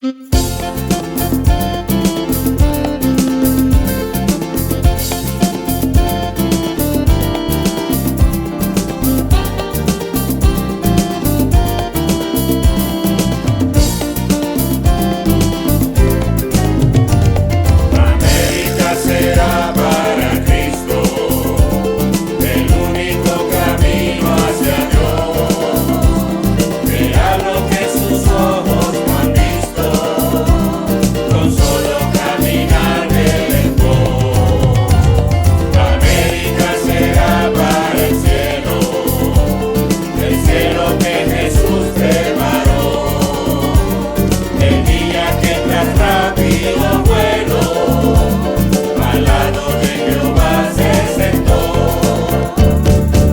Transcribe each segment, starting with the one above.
América será para Cristo el único camino hacia Dios. Verá lo que sus ojos no han visto, con solo caminar de en pos. América será para el cielo que Jesús preparó, el día que tras rápido vuelo al lado de Jehová se sentó.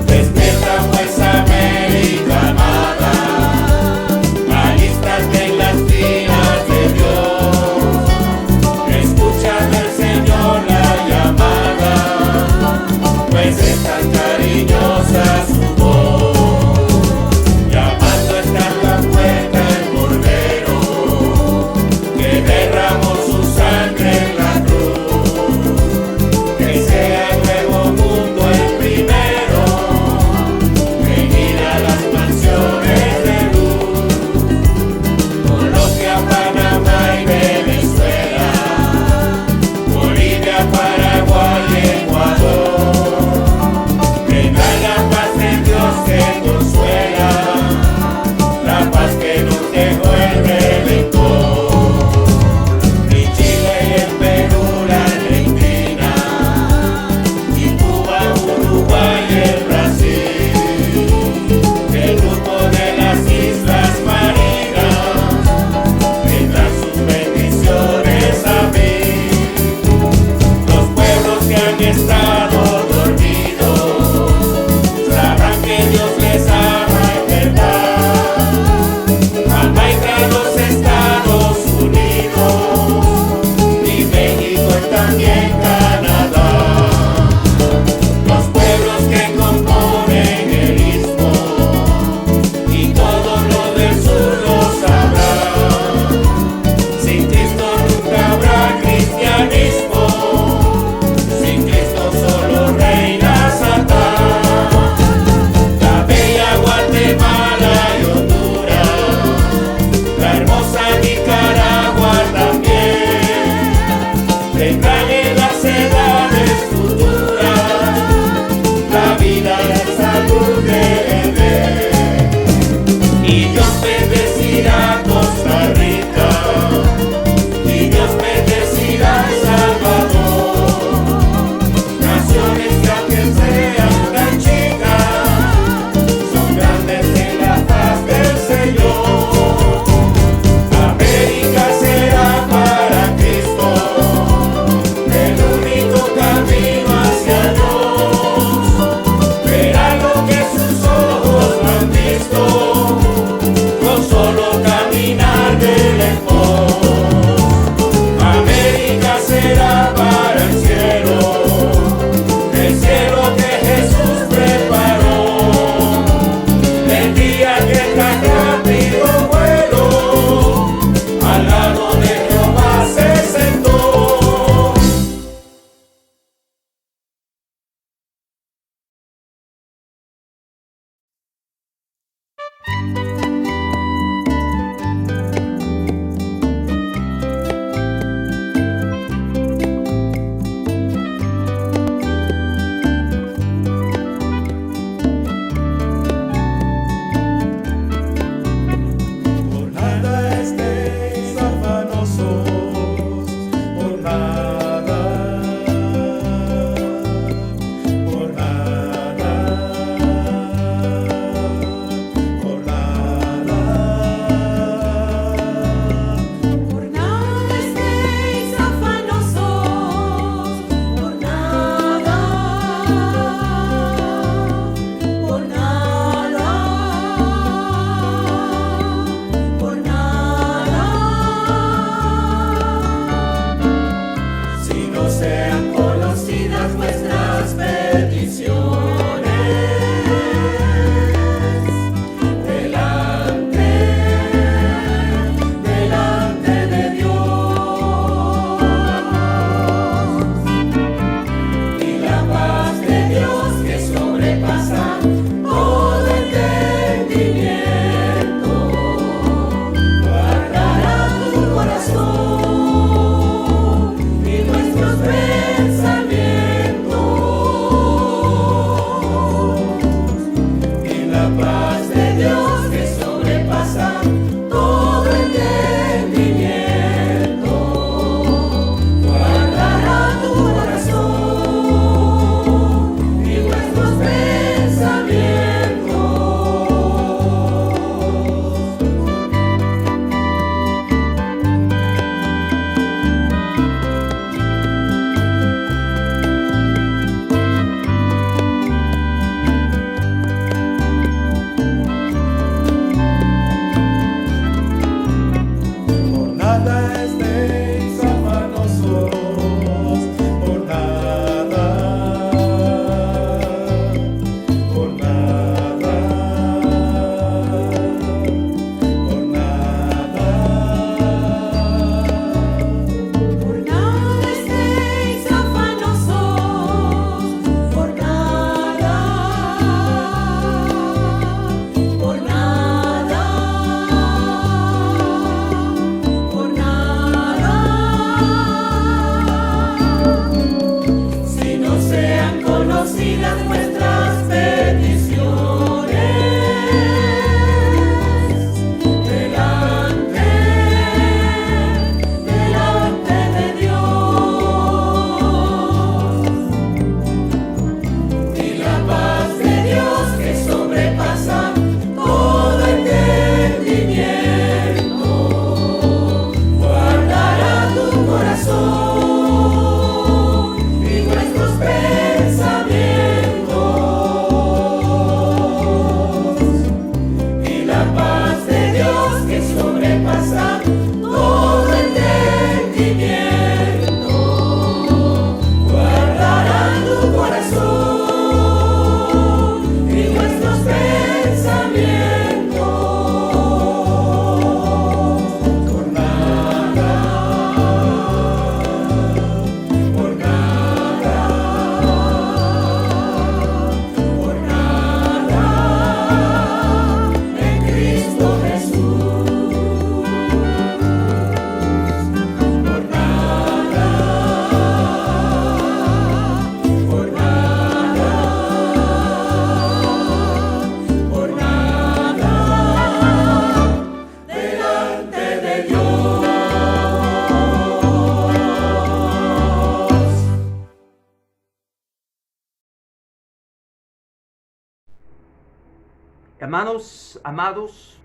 Despierta pues, América amada, alístate en las filas de Dios. Escucha del Señor la llamada, pues es tan cariñosa su voz. Llamando está la puerta el Cordero, que derramó su sangre en la cruz. Que sea el nuevo mundo el primero, venir a las mansiones de luz. Colombia, Panamá y Venezuela, Bolivia, Paraguay y Ecuador. Vendrá la paz de Dios que consuela, la paz que nos dejó el Redentor. Y Chile y el Perú, la Argentina, y Cuba, Uruguay y el Brasil, el grupo de las Islas Marinas, vendrán sus bendiciones a mí. Los pueblos que han estado dormidos sabrán que Dios les ama en verdad. Jamaica, los Estados Unidos, y México y también Canadá. Los pueblos que componen el istmo y todo lo del sur lo sabrán. Sin Cristo nunca habrá cristianismo, sin Cristo solo reina Satán. La bella Guatemala y Honduras, la hermosa Nicaragua también, vendrán en las edades futuras, la vida y la salud de Edén. Y Dios bendecirá Costa Rica, y Dios bendecirá El Salvador. Naciones que aunque sean tan chicas, son grandes en la paz del Señor. América será para Cristo Hermanos amados,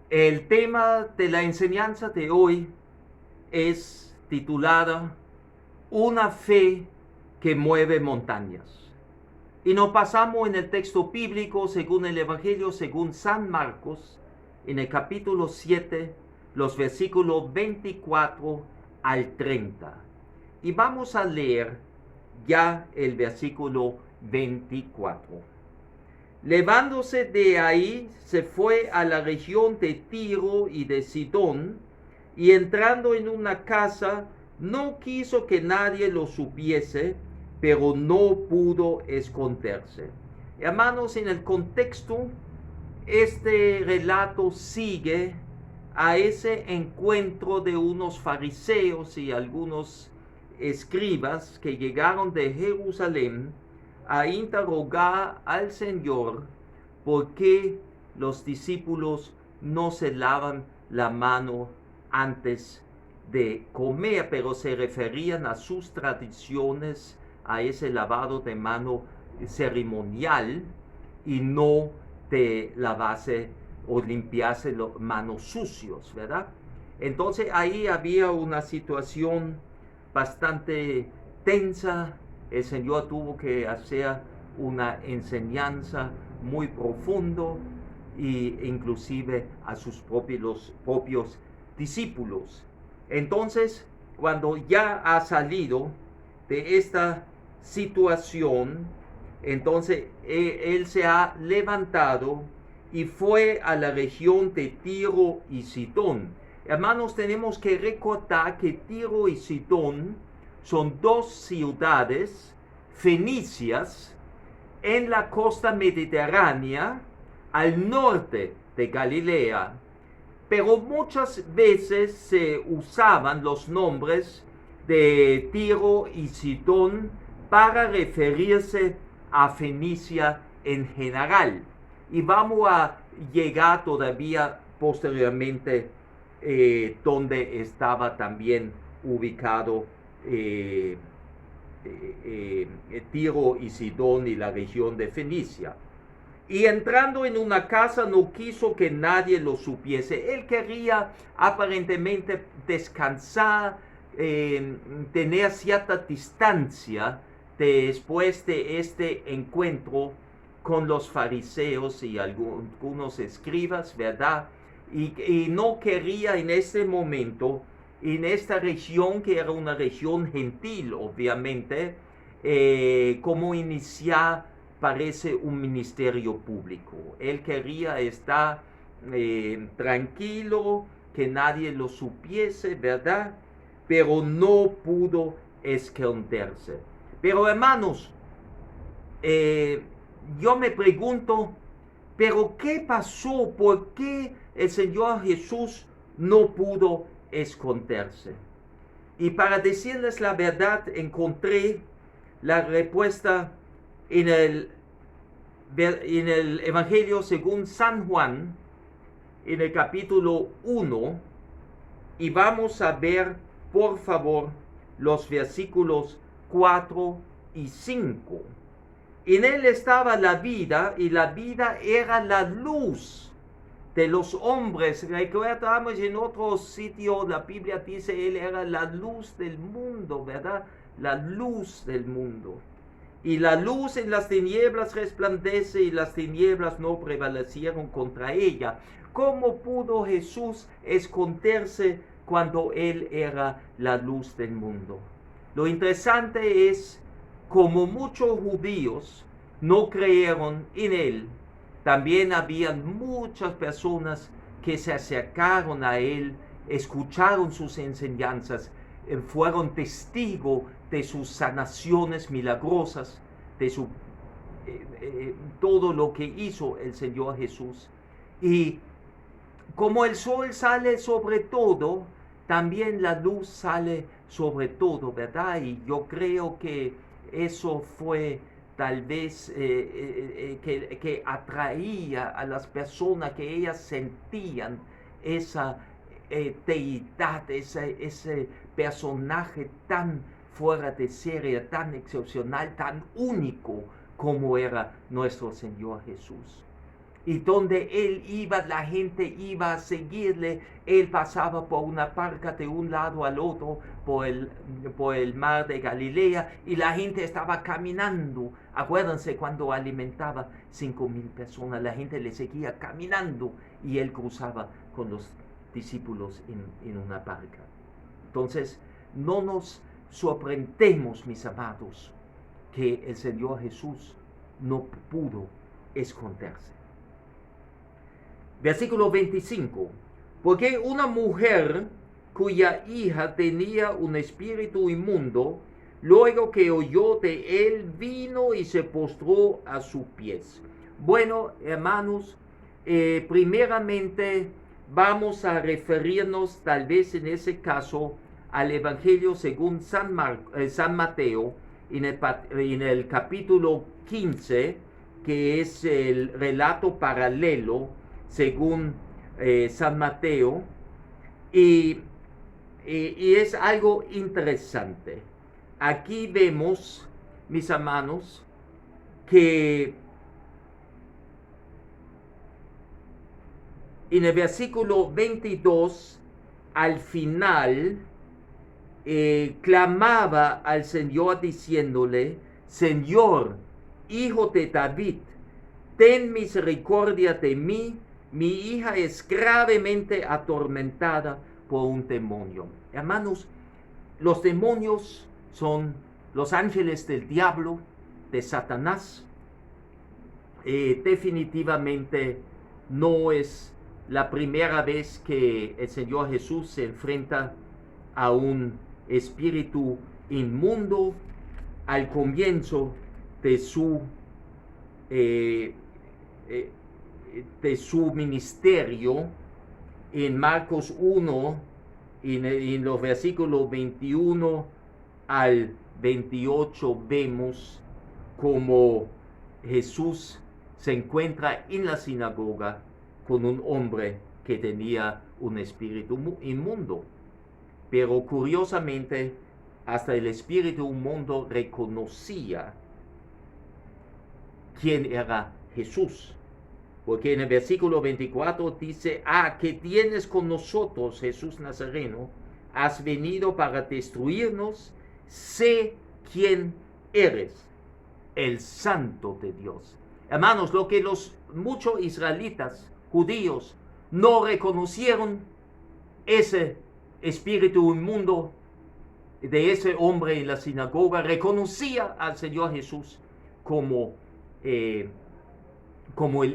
el tema de la enseñanza de hoy es titulada Una fe que mueve montañas. Y nos pasamos en el texto bíblico según el Evangelio, según San Marcos, en el capítulo 7, los versículos 24 al 30. Y vamos a leer ya el versículo 24. Levándose de ahí, se fue a la región de Tiro y de Sidón, y entrando en una casa, no quiso que nadie lo supiese, pero no pudo esconderse. Hermanos, en el contexto, este relato sigue a ese encuentro de unos fariseos y algunos escribas que llegaron de Jerusalén a interrogar al Señor por qué los discípulos no se lavan la mano antes de comer, pero se referían a sus tradiciones, a ese lavado de mano ceremonial y no de lavarse o limpiarse las manos sucios, ¿verdad? Entonces ahí había una situación bastante tensa. El Señor tuvo que hacer una enseñanza muy profundo e inclusive a sus propios discípulos. Entonces, cuando ya ha salido de esta situación, entonces él se ha levantado y fue a la región de Tiro y Sidón. Hermanos, tenemos que recordar que Tiro y Sidón son dos ciudades fenicias en la costa mediterránea al norte de Galilea, pero muchas veces se usaban los nombres de Tiro y Sidón para referirse a Fenicia en general. Y vamos a llegar todavía posteriormente donde estaba también ubicado Tiro y Sidón y la región de Fenicia. Y entrando en una casa no quiso que nadie lo supiese. Él quería aparentemente descansar, tener cierta distancia después de este encuentro con los fariseos y algunos escribas, ¿verdad? Y no quería en ese momento, en esta región que era una región gentil, obviamente, como iniciar, parece, un ministerio público. Él quería estar tranquilo, que nadie lo supiese, ¿verdad? Pero no pudo esconderse. Pero hermanos, yo me pregunto, ¿pero qué pasó? ¿Por qué el Señor Jesús no pudo esconderse? Y para decirles la verdad, encontré la respuesta en el Evangelio según San Juan, en el capítulo 1, y vamos a ver, por favor, los versículos 4 y 5. En él estaba la vida, y la vida era la luz de los hombres. Recordamos en otro sitio, la Biblia dice, él era la luz del mundo, ¿verdad? La luz del mundo. Y la luz en las tinieblas resplandece, y las tinieblas no prevalecieron contra ella. ¿Cómo pudo Jesús esconderse cuando él era la luz del mundo? Lo interesante es, como muchos judíos no creyeron en él, también habían muchas personas que se acercaron a él, escucharon sus enseñanzas, fueron testigos de sus sanaciones milagrosas, de todo lo que hizo el Señor Jesús. Y como el sol sale sobre todo, también la luz sale sobre todo, ¿verdad? Y yo creo que eso fue tal vez que atraía a las personas, que ellas sentían esa deidad, ese personaje tan fuera de serie, tan excepcional, tan único como era nuestro Señor Jesús. Y donde él iba, la gente iba a seguirle. Él pasaba por una barca de un lado al otro, por el mar de Galilea, y la gente estaba caminando. Acuérdense cuando alimentaba 5,000 personas, la gente le seguía caminando y él cruzaba con los discípulos en una barca. Entonces, no nos sorprendemos, mis amados, que el Señor Jesús no pudo esconderse. Versículo 25. Porque una mujer cuya hija tenía un espíritu inmundo, luego que oyó de él, vino y se postró a sus pies. Bueno, hermanos, primeramente vamos a referirnos tal vez en ese caso al Evangelio según San Mateo, en el capítulo 15, que es el relato paralelo según San Mateo, y es algo interesante. Aquí vemos, mis hermanos, que en el versículo 22, al final, clamaba al Señor diciéndole: Señor, Hijo de David, ten misericordia de mí, mi hija es gravemente atormentada por un demonio. Hermanos, los demonios son los ángeles del diablo, de Satanás. Definitivamente no es la primera vez que el Señor Jesús se enfrenta a un espíritu inmundo. Al comienzo de su ministerio, en Marcos 1, en los versículos 21 al 28, vemos como Jesús se encuentra en la sinagoga con un hombre que tenía un espíritu inmundo. Pero curiosamente, hasta el espíritu inmundo reconocía quién era Jesús. Porque en el versículo 24 dice: ¿qué tienes con nosotros, Jesús Nazareno? Has venido para destruirnos. Sé quién eres, el Santo de Dios. Hermanos, lo que los muchos israelitas, judíos, no reconocieron, ese espíritu inmundo de ese hombre en la sinagoga reconocía al Señor Jesús como el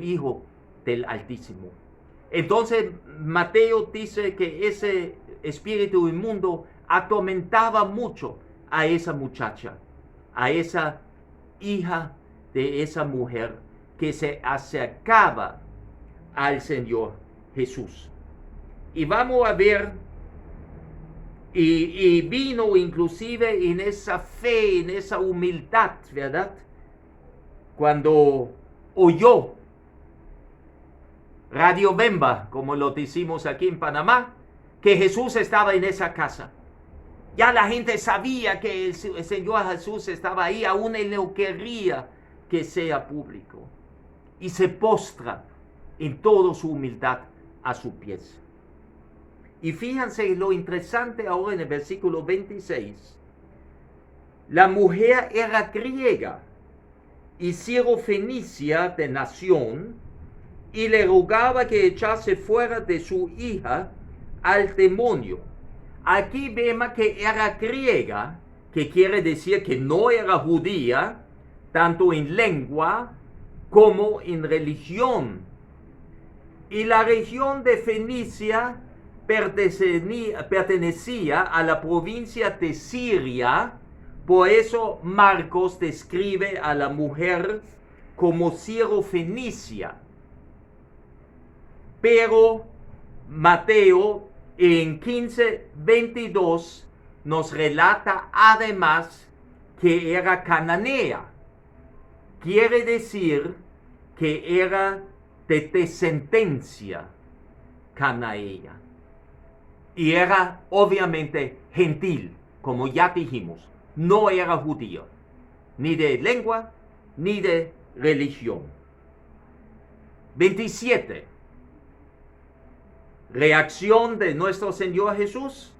Hijo del Altísimo. Entonces Mateo dice que ese espíritu inmundo atormentaba mucho a esa muchacha, a esa hija de esa mujer que se acercaba al Señor Jesús. Y vamos a ver, y vino inclusive en esa fe, en esa humildad, ¿verdad? Cuando oyó Radio Bemba, como lo decimos aquí en Panamá, que Jesús estaba en esa casa. Ya la gente sabía que el Señor Jesús estaba ahí, aún él no quería que sea público. Y se postra en toda su humildad a sus pies. Y fíjense lo interesante ahora en el versículo 26. La mujer era griega y sirofenicia de nación, y le rogaba que echase fuera de su hija al demonio. Aquí vemos que era griega, que quiere decir que no era judía, tanto en lengua como en religión. Y la región de Fenicia pertenecía a la provincia de Siria. Por eso Marcos describe a la mujer como sirofenicia. Pero Mateo en 15:22 nos relata además que era cananea. Quiere decir que era de descendencia canaea. Y era obviamente gentil, como ya dijimos. No era judío, ni de lengua, ni de religión. 27. Reacción de nuestro Señor Jesús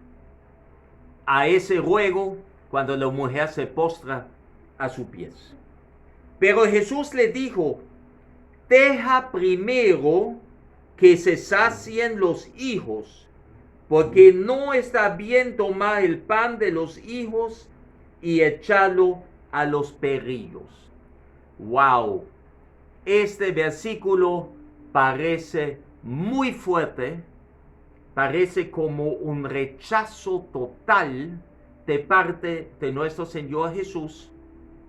a ese ruego cuando la mujer se postra a sus pies. Pero Jesús le dijo, deja primero que se sacien los hijos, porque no está bien tomar el pan de los hijos y echarlo a los perrillos. Wow, este versículo parece muy fuerte, parece como un rechazo total de parte de nuestro Señor Jesús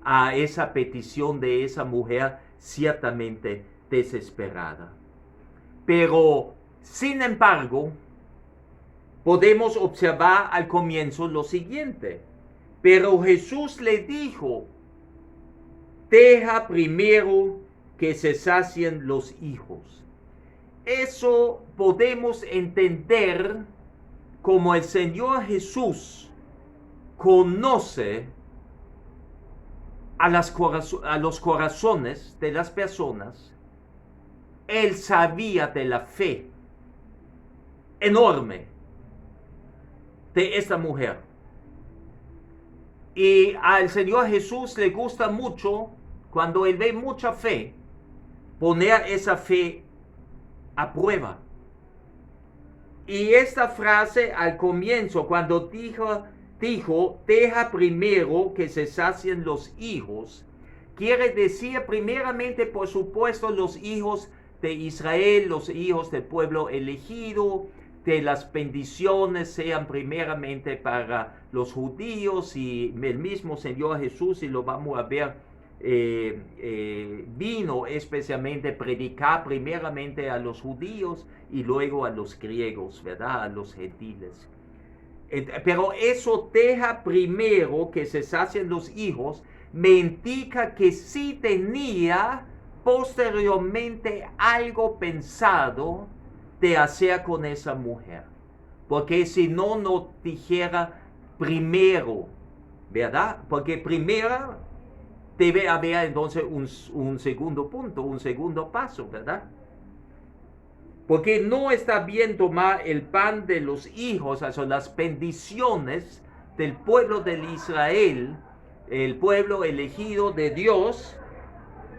a esa petición de esa mujer ciertamente desesperada. Pero, sin embargo, podemos observar al comienzo lo siguiente. Pero Jesús le dijo, deja primero que se sacien los hijos. Eso podemos entender como el Señor Jesús conoce a los corazones de las personas. Él sabía de la fe enorme de esta mujer. Y al Señor Jesús le gusta mucho, cuando Él ve mucha fe, poner esa fe a prueba. Y esta frase al comienzo, cuando dijo, deja primero que se sacien los hijos, quiere decir primeramente, por supuesto, los hijos de Israel, los hijos del pueblo elegido, que las bendiciones sean primeramente para los judíos, y el mismo Señor Jesús, y lo vamos a ver, vino especialmente a predicar primeramente a los judíos y luego a los griegos, ¿verdad? A los gentiles. Pero eso deja primero que se sacien los hijos, me indica que sí tenía posteriormente algo pensado de hacer con esa mujer. Porque si no, no dijera primero, ¿verdad? Porque primero debe haber entonces un segundo punto, un segundo paso, ¿verdad? Porque no está bien tomar el pan de los hijos, o sea, las bendiciones del pueblo de Israel, el pueblo elegido de Dios,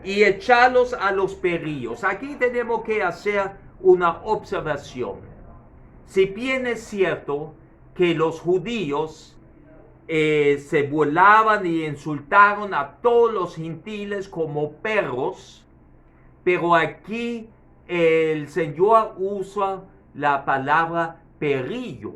y echarlos a los perrillos. Aquí tenemos que hacer una observación. Si bien es cierto que los judíos se burlaban y insultaron a todos los gentiles como perros, pero aquí el Señor usa la palabra perrillo,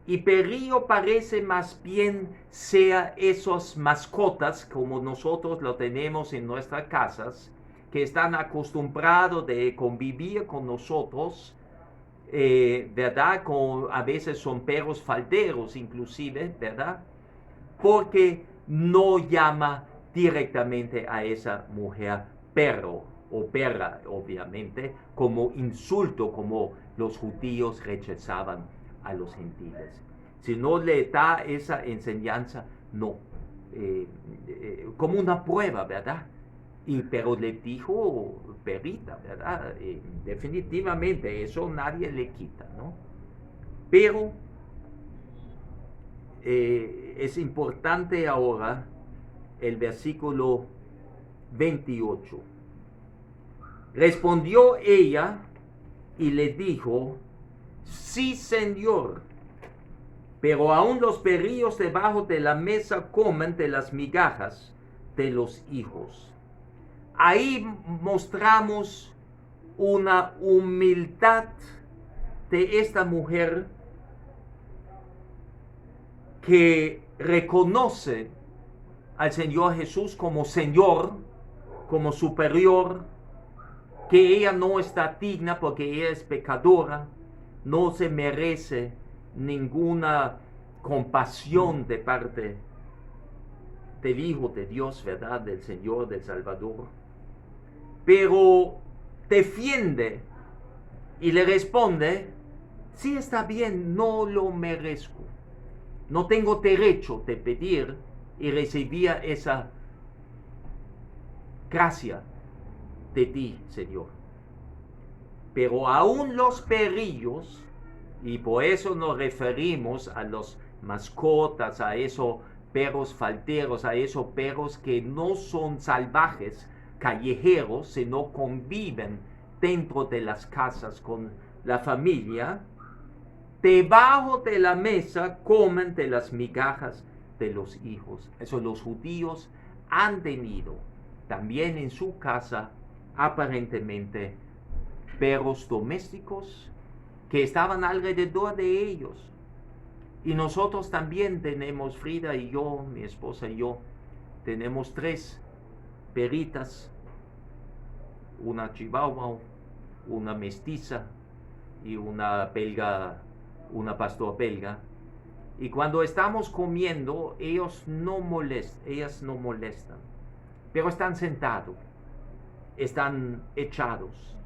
y perrillo parece más bien ser esas mascotas como nosotros lo tenemos en nuestras casas, que están acostumbrados de convivir con nosotros, ¿verdad? A veces son perros falderos inclusive, ¿verdad? Porque no llama directamente a esa mujer perro o perra, obviamente, como insulto, como los judíos rechazaban a los gentiles. Si no le da esa enseñanza, no, como una prueba, ¿verdad? Pero le dijo perrita, ¿verdad? Definitivamente, eso nadie le quita, ¿no? Pero es importante ahora el versículo 28. Respondió ella y le dijo, sí, Señor, pero aún los perrillos debajo de la mesa comen de las migajas de los hijos. Ahí mostramos una humildad de esta mujer que reconoce al Señor Jesús como Señor, como superior, que ella no está digna porque ella es pecadora, no se merece ninguna compasión de parte del Hijo de Dios, ¿verdad? Del Señor, del Salvador. Pero defiende y le responde, sí, está bien, no lo merezco. No tengo derecho de pedir y recibir esa gracia de ti, Señor. Pero aún los perrillos, y por eso nos referimos a los mascotas, a esos perros falteros, a esos perros que no son salvajes, callejeros, sino conviven dentro de las casas con la familia, debajo de la mesa comen de las migajas de los hijos. Eso los judíos han tenido también en su casa aparentemente perros domésticos que estaban alrededor de ellos. Y nosotros también tenemos, Frida y yo, mi esposa y yo, tenemos 3 perritas, una chihuahua, una mestiza y una belga, una pastor belga. Y cuando estamos comiendo, ellas no molestan, pero están sentados, están echados,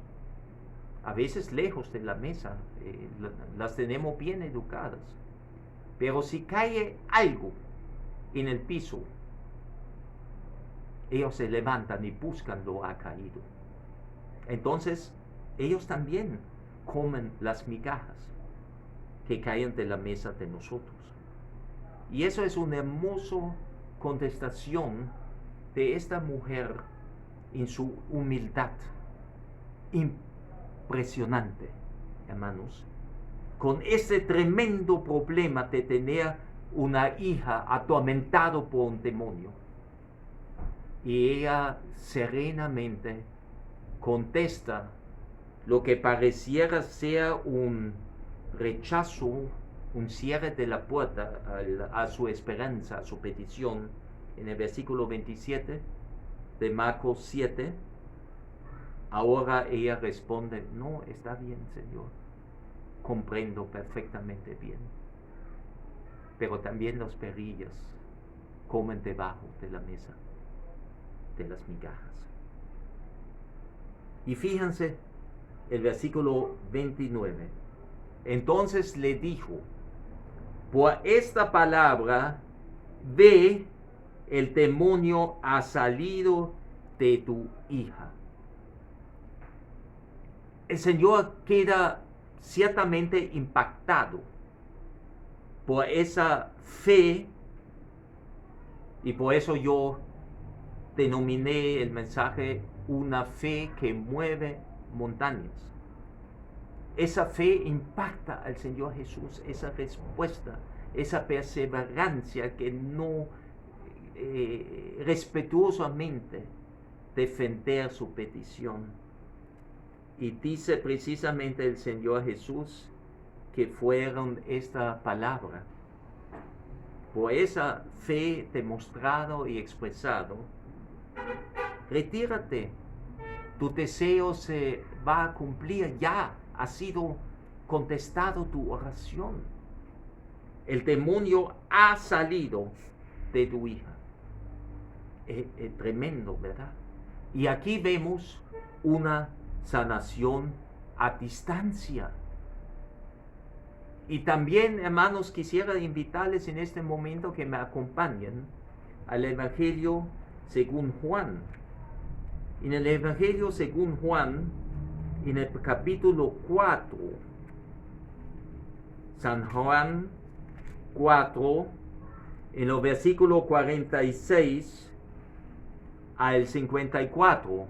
a veces lejos de la mesa, las tenemos bien educadas. Pero si cae algo en el piso, ellos se levantan y buscan lo que ha caído. Entonces, ellos también comen las migajas que caen de la mesa de nosotros. Y eso es una hermosa contestación de esta mujer en su humildad. Impresionante, hermanos, con ese tremendo problema de tener una hija atormentada por un demonio. Y ella serenamente contesta lo que pareciera ser un rechazo, un cierre de la puerta a su esperanza, a su petición, en el versículo 27 de Marcos 7. Ahora ella responde: no, está bien, Señor, comprendo perfectamente bien. Pero también los perrillos comen debajo de la mesa de las migajas. Y fíjense el versículo 29. Entonces le dijo: por esta palabra, ve, el demonio ha salido de tu hija. El Señor queda ciertamente impactado por esa fe, y por eso yo denominé el mensaje una fe que mueve montañas. Esa fe impacta al Señor Jesús, esa respuesta, esa perseverancia que no respetuosamente defender su petición. Y dice precisamente el Señor Jesús que fueron esta palabra. Por esa fe demostrado y expresado, retírate, tu deseo se va a cumplir, ya ha sido contestado tu oración. El demonio ha salido de tu hija. Es tremendo, ¿verdad? Y aquí vemos una sanación a distancia. Y también, hermanos, quisiera invitarles en este momento que me acompañen al Evangelio según Juan. En el Evangelio según Juan, en el capítulo 4, San Juan 4, en los versículos 46 al 54,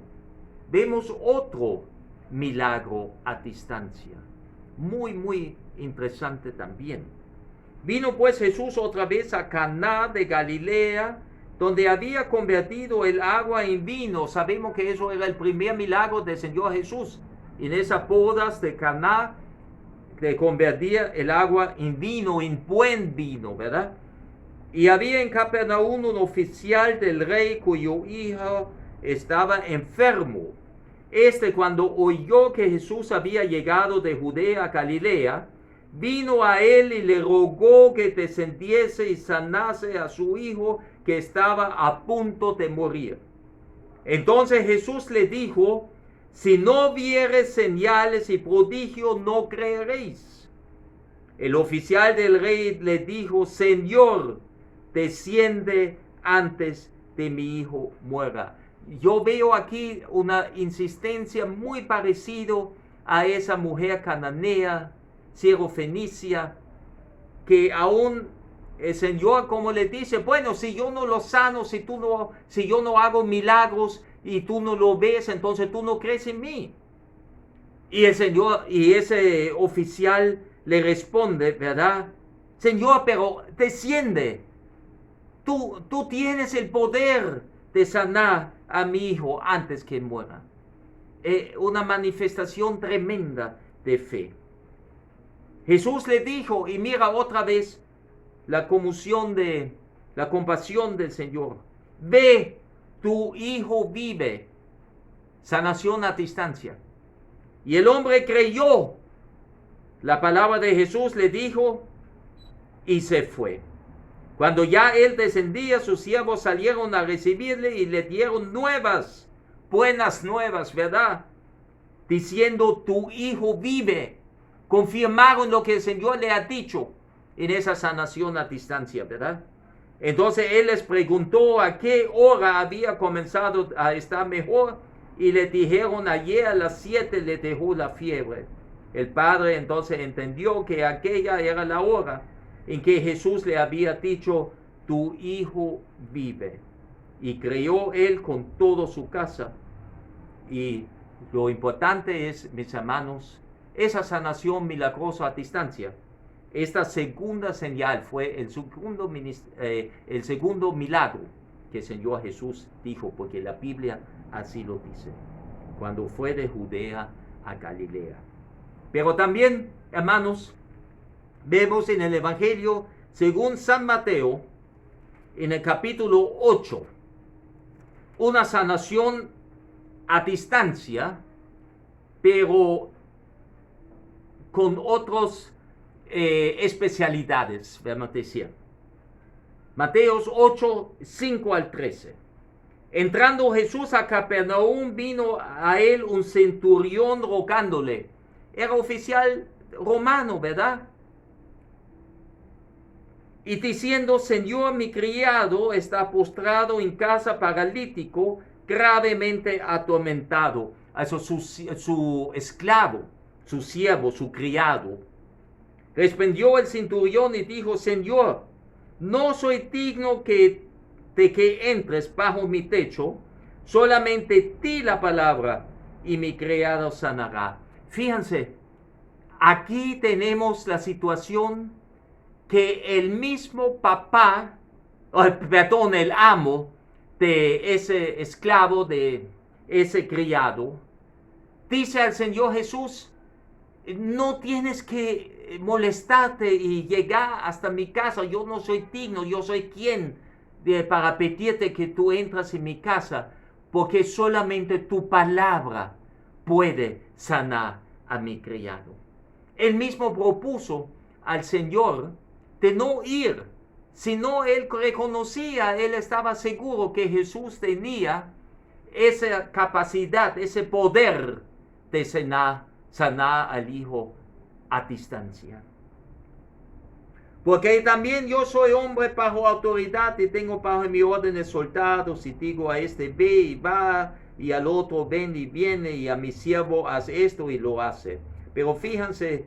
vemos otro milagro a distancia, muy interesante también. Vino pues Jesús otra vez a Caná de Galilea, donde había convertido el agua en vino. Sabemos que eso era el primer milagro del Señor Jesús, en esas bodas de Caná, de convertir el agua en vino, en buen vino, ¿verdad? Y había en Capernaum un oficial del rey cuyo hijo estaba enfermo. Cuando oyó que Jesús había llegado de Judea a Galilea, vino a él y le rogó que descendiese y sanase a su hijo, que estaba a punto de morir. Entonces Jesús le dijo: si no viereis señales y prodigios, no creeréis. El oficial del rey le dijo: Señor, desciende antes de mi hijo muera. Yo veo aquí una insistencia muy parecida a esa mujer cananea, sirofenicia, que aún el Señor como le dice, bueno, si yo no lo sano, si yo no hago milagros y tú no lo ves, entonces tú no crees en mí. Y el Señor, y ese oficial le responde, ¿verdad? Señor, pero desciende. Tú tienes el poder de sanar a mi hijo antes que muera. Una manifestación tremenda de fe. Jesús le dijo, y mira otra vez la compasión del Señor. Ve, tu hijo vive. Sanación a distancia. Y el hombre creyó la palabra de Jesús, le dijo, y se fue. Cuando ya él descendía, sus siervos salieron a recibirle y le dieron nuevas, buenas nuevas, ¿verdad? Diciendo, tu hijo vive. Confirmaron lo que el Señor le ha dicho en esa sanación a distancia, ¿verdad? Entonces él les preguntó a qué hora había comenzado a estar mejor y le dijeron, ayer a las 7 le dejó la fiebre. El padre entonces entendió que aquella era la hora en que Jesús le había dicho, tu hijo vive. Y creyó él con toda su casa. Y lo importante es, mis hermanos, esa sanación milagrosa a distancia. Esta segunda señal fue el segundo milagro que el Señor Jesús dijo, porque la Biblia así lo dice, cuando fue de Judea a Galilea. Pero también, hermanos, vemos en el Evangelio según San Mateo, en el capítulo 8, una sanación a distancia, pero con otras especialidades, vamos a decir. Mateos 8, 5 al 13. Entrando Jesús a Capernaum, vino a él un centurión rogándole. Era oficial romano, ¿verdad? Y diciendo, Señor, mi criado está postrado en casa paralítico, gravemente atormentado. Eso su esclavo, su siervo, su criado. Respondió el centurión y dijo, Señor, no soy digno de que entres bajo mi techo, solamente di la palabra y mi criado sanará. Fíjense, aquí tenemos la situación que el mismo papá, el amo de ese esclavo, de ese criado, dice al Señor Jesús, no tienes que molestarte y llegar hasta mi casa, yo no soy digno, yo soy quien para pedirte que tú entras en mi casa, porque solamente tu palabra puede sanar a mi criado. Él mismo propuso al Señor de no ir, sino él reconocía, él estaba seguro que Jesús tenía esa capacidad, ese poder de sanar al hijo a distancia. Porque también yo soy hombre bajo autoridad y tengo bajo mi orden de soldados, y digo a este ve y va, y al otro ven y viene, y a mi siervo haz esto y lo hace. Pero fíjense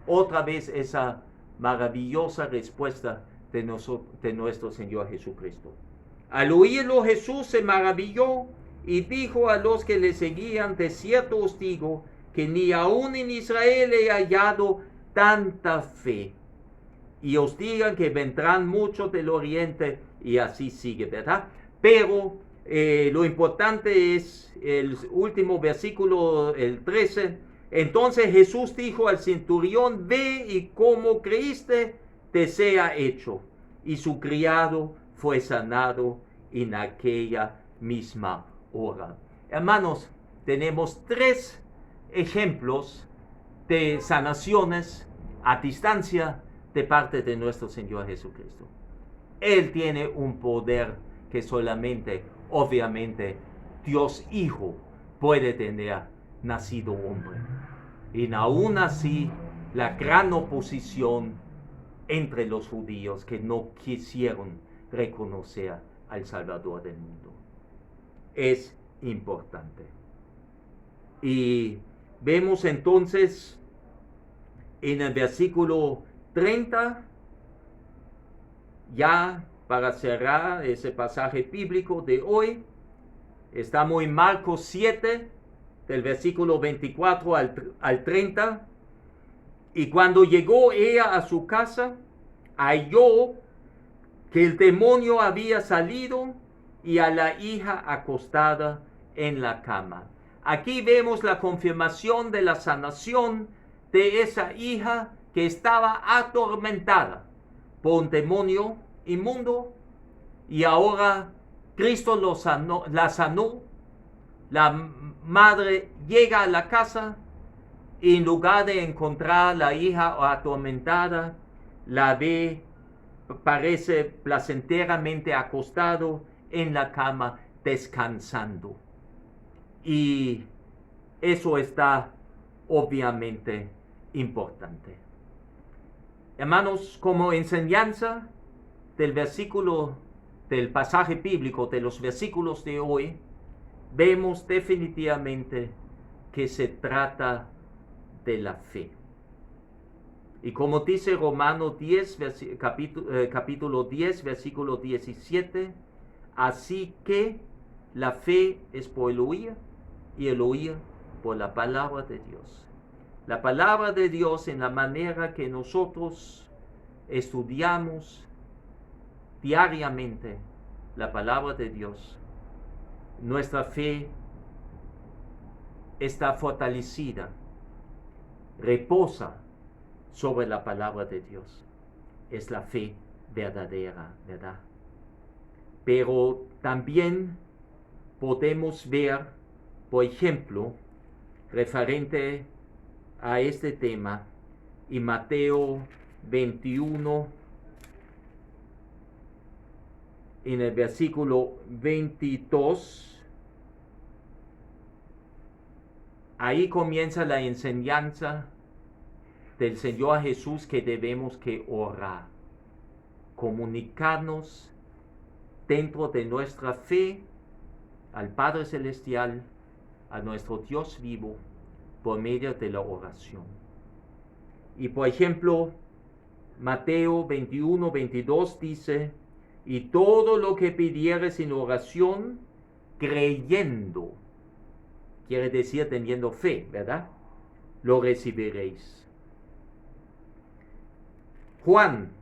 otra vez esa maravillosa respuesta de nuestro Señor Jesucristo. Al oírlo Jesús se maravilló y dijo a los que le seguían, de cierto os digo que ni aún en Israel he hallado tanta fe. Y os digan que vendrán muchos del oriente, y así sigue, ¿verdad? Pero lo importante es el último versículo, el 13. Entonces Jesús dijo al centurión, ve y como creíste, te sea hecho. Y su criado fue sanado en aquella misma hora. Hermanos, tenemos 3 ejemplos de sanaciones a distancia de parte de nuestro Señor Jesucristo. Él tiene un poder que solamente, obviamente, Dios Hijo puede tener nacido hombre. Y aún así, la gran oposición entre los judíos que no quisieron reconocer al Salvador del mundo es importante. Y Vemos entonces en el versículo 30, ya para cerrar ese pasaje bíblico de hoy, estamos en Marcos 7, del versículo 24 al 30. Y cuando llegó ella a su casa, halló que el demonio había salido y a la hija acostada en la cama. Aquí vemos la confirmación de la sanación de esa hija que estaba atormentada por un demonio inmundo, y ahora Cristo la sanó. La madre llega a la casa y en lugar de encontrar a la hija atormentada, la ve, parece placenteramente acostado en la cama descansando. Y eso está obviamente importante. Hermanos, como enseñanza del pasaje bíblico, de los versículos de hoy, vemos definitivamente que se trata de la fe. Y como dice Romanos 10, capítulo 10, versículo 17, así que la fe es por el oír y el oír por la palabra de Dios. La palabra de Dios en la manera que nosotros estudiamos diariamente la palabra de Dios, nuestra fe está fortalecida, reposa sobre la palabra de Dios. Es la fe verdadera, ¿verdad? Pero también podemos ver, por ejemplo, referente a este tema, en Mateo 21, en el versículo 22, ahí comienza la enseñanza del Señor Jesús que debemos que orar, comunicarnos dentro de nuestra fe al Padre Celestial, a nuestro Dios vivo, por medio de la oración. Y por ejemplo, Mateo 21, 22 dice, y todo lo que pidieres en oración, creyendo, quiere decir teniendo fe, ¿verdad? Lo recibiréis. Juan,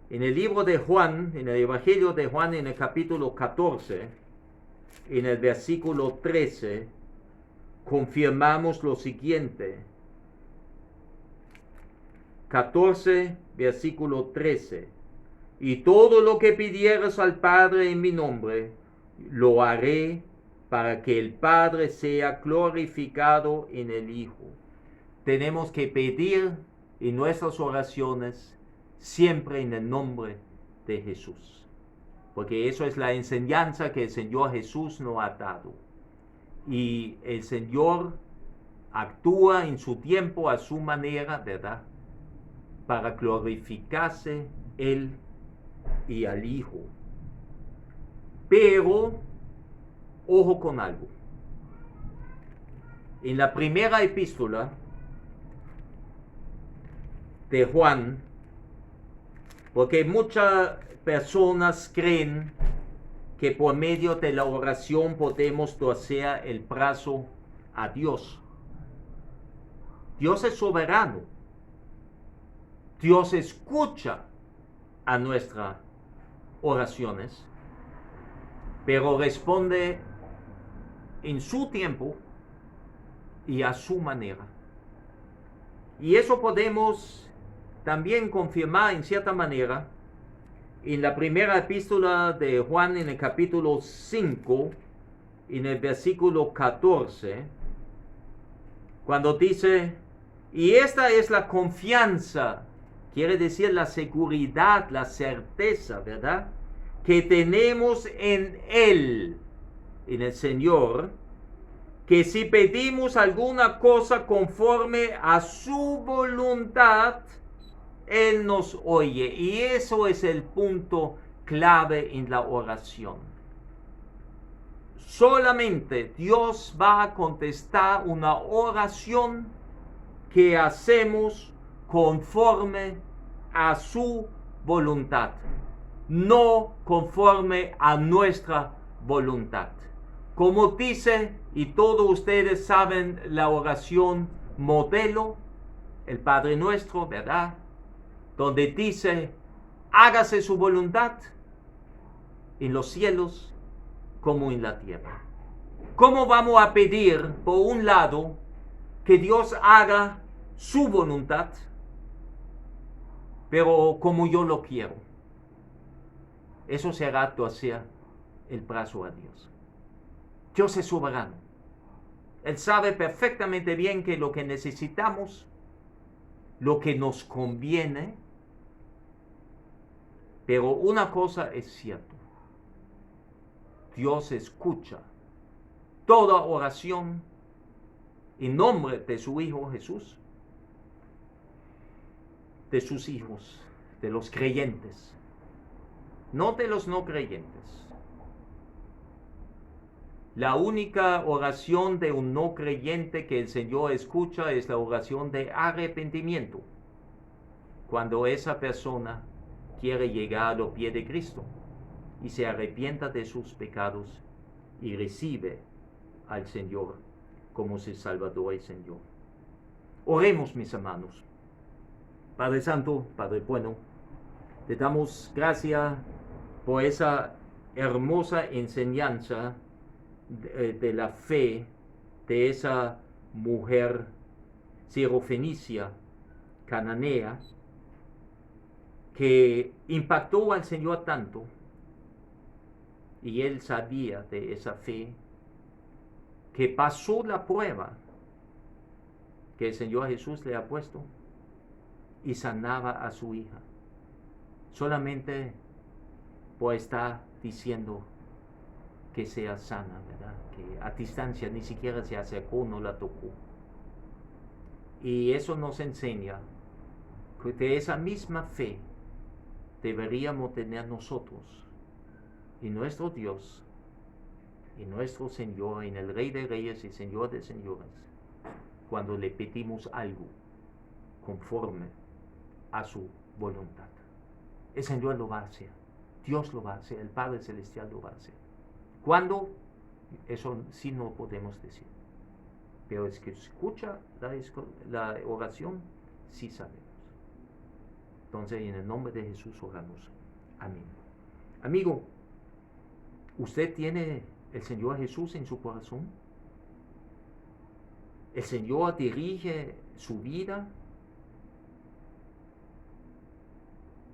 en el libro de Juan, en el Evangelio de Juan, en el capítulo 14, en el versículo 13, confirmamos lo siguiente. 14, versículo 13. Y todo lo que pidieres al Padre en mi nombre, lo haré para que el Padre sea glorificado en el Hijo. Tenemos que pedir en nuestras oraciones siempre en el nombre de Jesús, porque eso es la enseñanza que el Señor Jesús nos ha dado. Y el Señor actúa en su tiempo, a su manera, ¿verdad?, para glorificarse Él y al Hijo. Pero, ojo con algo. En la primera epístola de Juan, porque muchas personas creen que por medio de la oración podemos torcer el brazo a Dios. Dios es soberano. Dios escucha a nuestras oraciones, pero responde en su tiempo y a su manera. Y eso podemos también confirmar en cierta manera en la primera epístola de Juan, en el capítulo 5, en el versículo 14, cuando dice, y esta es la confianza, quiere decir la seguridad, la certeza, ¿verdad?, que tenemos en Él, en el Señor, que si pedimos alguna cosa conforme a su voluntad, Él nos oye. Y eso es el punto clave en la oración. solamente Dios va a contestar una oración que hacemos conforme a su voluntad, no conforme a nuestra voluntad. Como dice, y todos ustedes saben la oración modelo, el Padre Nuestro, ¿verdad? Donde dice, hágase su voluntad en los cielos como en la tierra. ¿Cómo vamos a pedir, por un lado, que Dios haga su voluntad, pero como yo lo quiero? Eso será torcer el brazo a Dios. Dios es soberano. Él sabe perfectamente bien que lo que necesitamos, lo que nos conviene, pero una cosa es cierta. Dios escucha toda oración en nombre de su Hijo Jesús, de sus hijos, de los creyentes, no de los no creyentes. La única oración de un no creyente que el Señor escucha es la oración de arrepentimiento, cuando esa persona quiere llegar a los pies de Cristo y se arrepienta de sus pecados y recibe al Señor como su Salvador y Señor. Oremos, mis hermanos. Padre Santo, Padre bueno, te damos gracias por esa hermosa enseñanza de la fe de esa mujer sirofenicia cananea que impactó al Señor tanto, y él sabía de esa fe, que pasó la prueba que el Señor Jesús le ha puesto y sanaba a su hija, solamente por estar diciendo que sea sana, ¿verdad? Que a distancia ni siquiera se acercó, no la tocó. Y eso nos enseña que de esa misma fe deberíamos tener nosotros y nuestro Dios y nuestro Señor, en el Rey de Reyes y Señor de Señores, cuando le pedimos algo conforme a su voluntad. El Señor lo va a hacer, Dios lo va a hacer, el Padre Celestial lo va a hacer. ¿Cuándo? Eso sí no podemos decir. Pero es que escucha la oración, sí sabemos. Entonces, en el nombre de Jesús oramos. Amén. Amigo, ¿usted tiene el Señor Jesús en su corazón? ¿El Señor dirige su vida?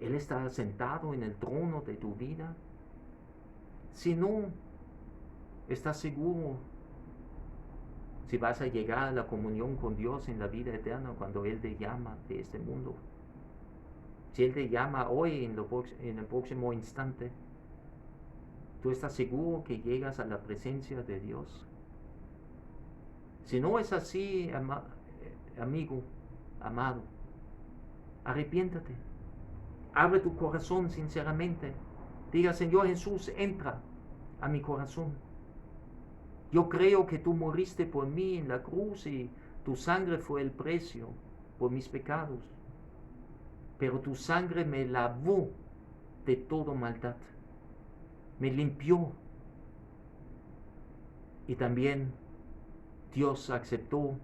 ¿Él está sentado en el trono de tu vida? Si no, ¿estás seguro si vas a llegar a la comunión con Dios en la vida eterna cuando Él te llama de este mundo? Si Él te llama hoy en el próximo instante, ¿tú estás seguro que llegas a la presencia de Dios? Si no es así, amigo, amado, arrepiéntate. Abre tu corazón sinceramente. Diga, Señor Jesús, entra a mi corazón. Yo creo que tú moriste por mí en la cruz y tu sangre fue el precio por mis pecados. Pero tu sangre me lavó de toda maldad. Me limpió. Y también Dios aceptó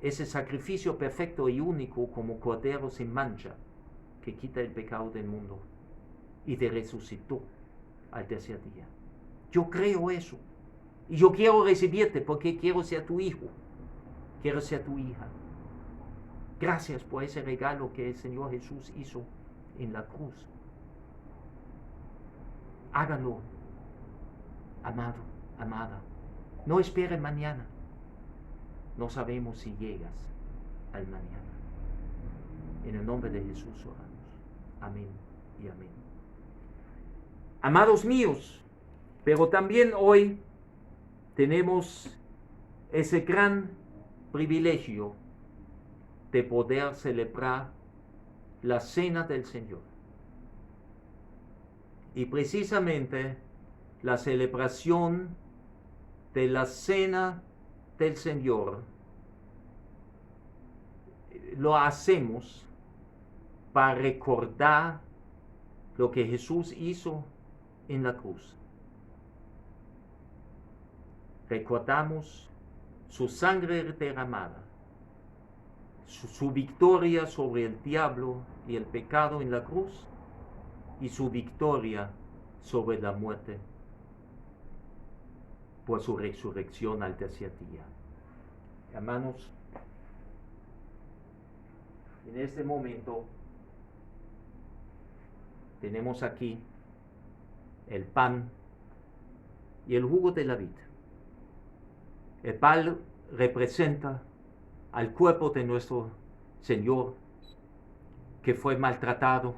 ese sacrificio perfecto y único como cordero sin mancha que quita el pecado del mundo y te resucitó al tercer día. Yo creo eso. Y yo quiero recibirte porque quiero ser tu hijo. Quiero ser tu hija. Gracias por ese regalo que el Señor Jesús hizo en la cruz. Hágalo, amado, amada. No espere mañana. No sabemos si llegas al mañana. En el nombre de Jesús oramos. Amén y amén. Amados míos, pero también hoy tenemos ese gran privilegio de poder celebrar la cena del Señor. Y precisamente la celebración de la cena del Señor, lo hacemos para recordar lo que Jesús hizo en la cruz. Recordamos su sangre derramada, su victoria sobre el diablo y el pecado en la cruz, y su victoria sobre la muerte por su resurrección al tercer día. Hermanos, en este momento tenemos aquí el pan y el jugo de la vid. El pan representa al cuerpo de nuestro Señor, que fue maltratado,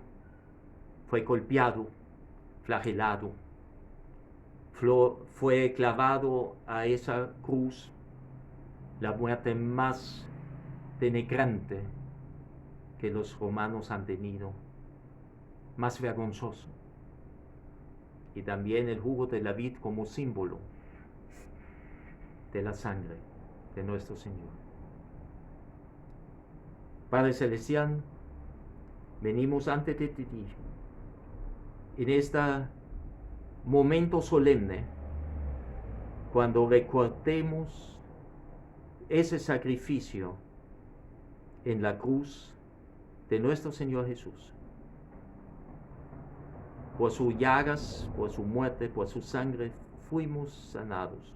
fue golpeado, flagelado, fue clavado a esa cruz, la muerte más denigrante que los romanos han tenido, más vergonzoso. Y también el jugo de la vid como símbolo de la sangre de nuestro Señor. Padre Celestial, venimos ante ti en este momento solemne, cuando recordemos ese sacrificio en la cruz de nuestro Señor Jesús. Por sus llagas, por su muerte, por su sangre, fuimos sanados.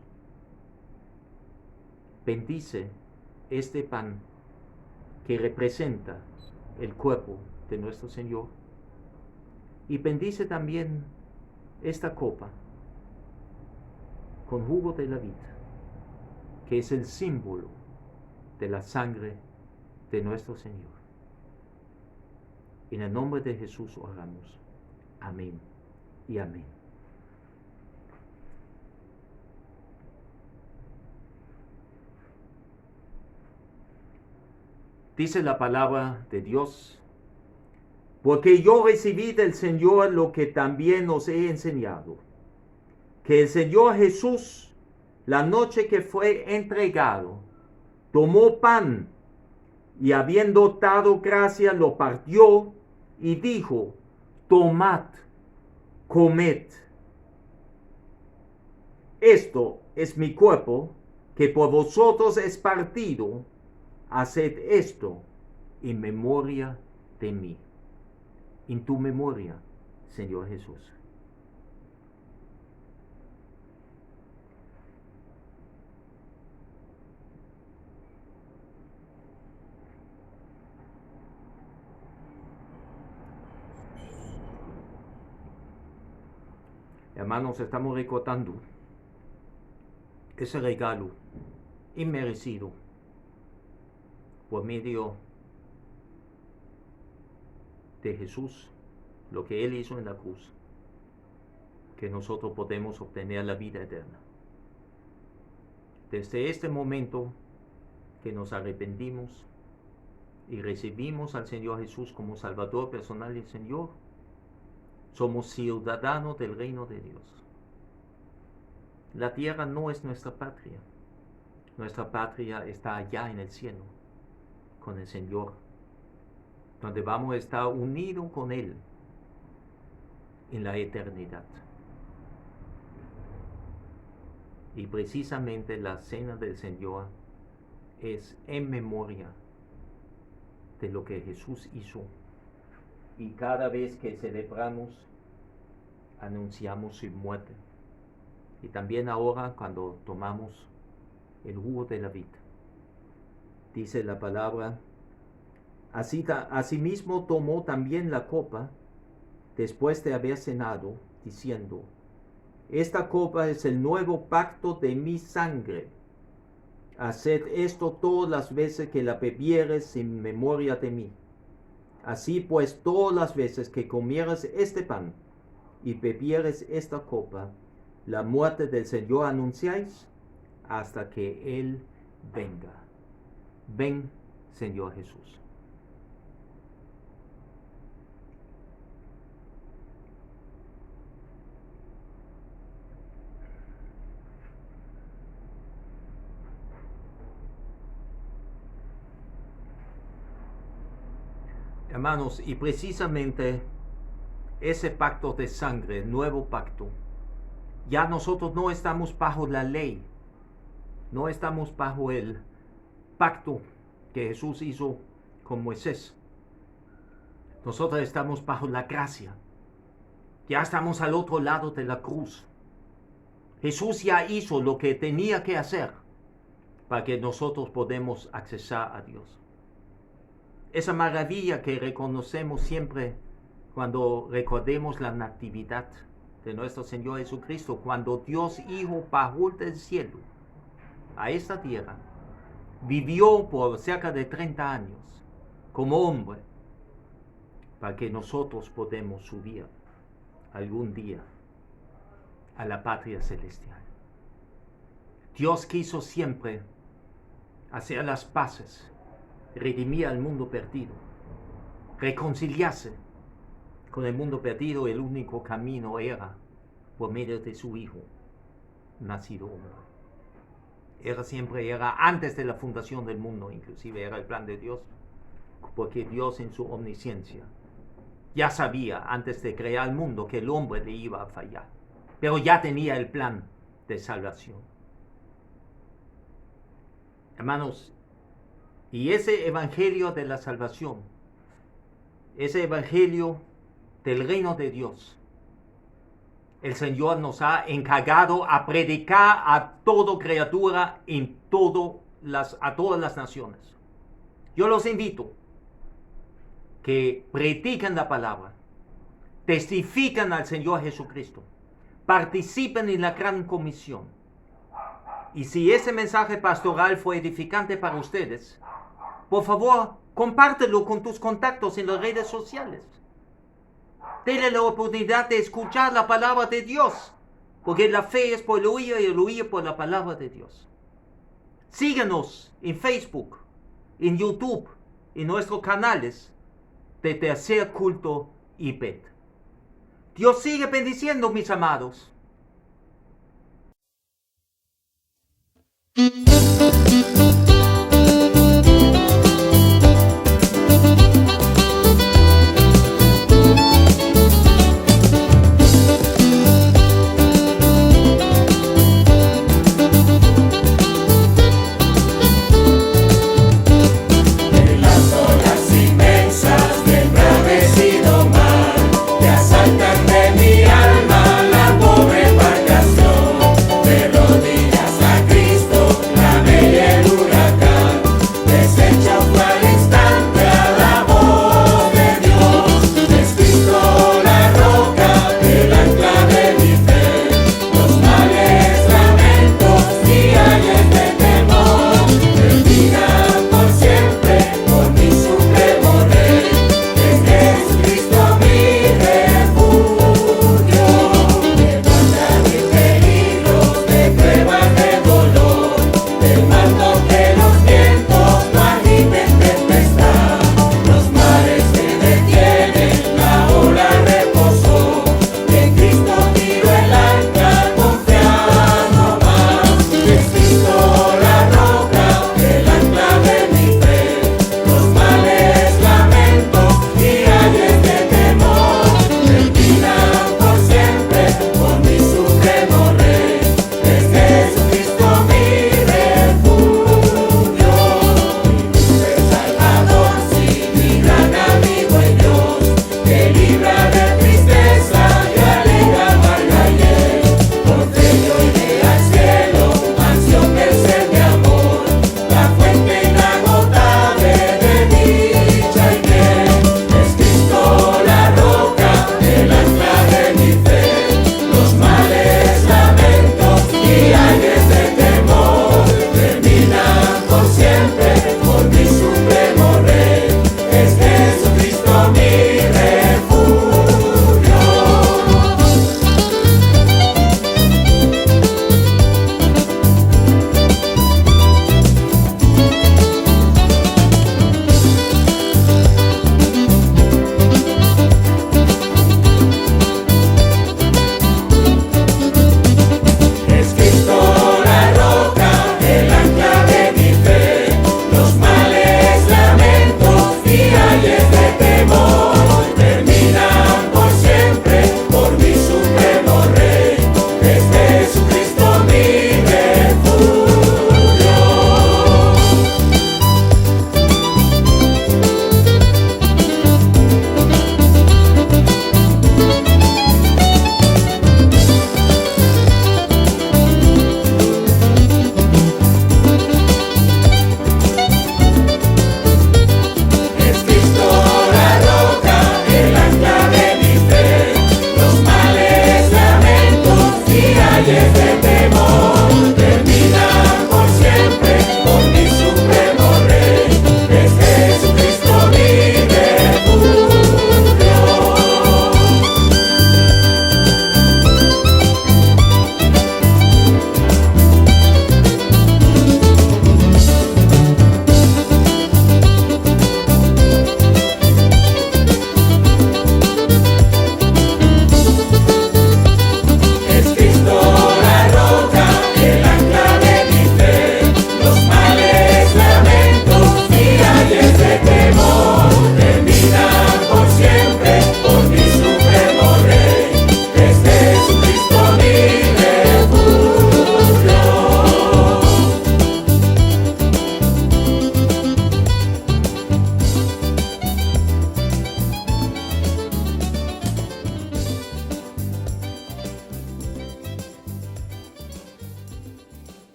Bendice este pan que representa el cuerpo de nuestro Señor, y bendice también esta copa con jugo de la vid, que es el símbolo de la sangre de nuestro Señor. En el nombre de Jesús oramos. Amén y amén. Dice la palabra de Dios: porque yo recibí del Señor lo que también os he enseñado, que el Señor Jesús, la noche que fue entregado, tomó pan y, habiendo dado gracia, lo partió y dijo: tomad, comed. Esto es mi cuerpo, que por vosotros es partido. Haced esto en memoria de mí. En tu memoria, Señor Jesús. Hermanos, estamos recordando ese regalo inmerecido por medio de Jesús, lo que Él hizo en la cruz, que nosotros podemos obtener la vida eterna. Desde este momento que nos arrepentimos y recibimos al Señor Jesús como Salvador personal y Señor, somos ciudadanos del reino de Dios. La tierra no es nuestra patria. Nuestra patria está allá en el cielo, con el Señor, donde vamos a estar unidos con Él en la eternidad. Y precisamente la cena del Señor es en memoria de lo que Jesús hizo. Y cada vez que celebramos, anunciamos su muerte. Y también ahora, cuando tomamos el jugo de la vid, dice la palabra: asimismo tomó también la copa después de haber cenado, diciendo: esta copa es el nuevo pacto de mi sangre. Haced esto todas las veces que la bebiereis en memoria de mí. Así pues, todas las veces que comieres este pan y bebieres esta copa, la muerte del Señor anunciáis hasta que Él venga. Ven, Señor Jesús. Hermanos, y precisamente ese pacto de sangre, el nuevo pacto, ya nosotros no estamos bajo la ley, no estamos bajo el pacto que Jesús hizo con Moisés. Nosotros estamos bajo la gracia. Ya estamos al otro lado de la cruz. Jesús ya hizo lo que tenía que hacer para que nosotros podamos accesar a Dios. Esa maravilla que reconocemos siempre cuando recordemos la natividad de nuestro Señor Jesucristo, cuando Dios Hijo bajó del cielo a esta tierra, vivió por cerca de 30 años como hombre, para que nosotros podamos subir algún día a la patria celestial. Dios quiso siempre hacer las paces, redimir al mundo perdido, reconciliarse con el mundo perdido. El único camino era por medio de su Hijo, nacido hombre. Era antes de la fundación del mundo, inclusive era el plan de Dios, porque Dios en su omnisciencia ya sabía antes de crear el mundo que el hombre le iba a fallar, pero ya tenía el plan de salvación. Hermanos, y ese evangelio de la salvación, ese evangelio del reino de Dios, el Señor nos ha encargado a predicar a toda criatura a todas las naciones. Yo los invito que prediquen la palabra, testifiquen al Señor Jesucristo, participen en la gran comisión. Y si ese mensaje pastoral fue edificante para ustedes, por favor, compártelo con tus contactos en las redes sociales. Denle la oportunidad de escuchar la palabra de Dios, porque la fe es por el oír y el oír por la palabra de Dios. Síguenos en Facebook, en YouTube, en nuestros canales de Tercer Culto IPET. Dios sigue bendiciendo, mis amados.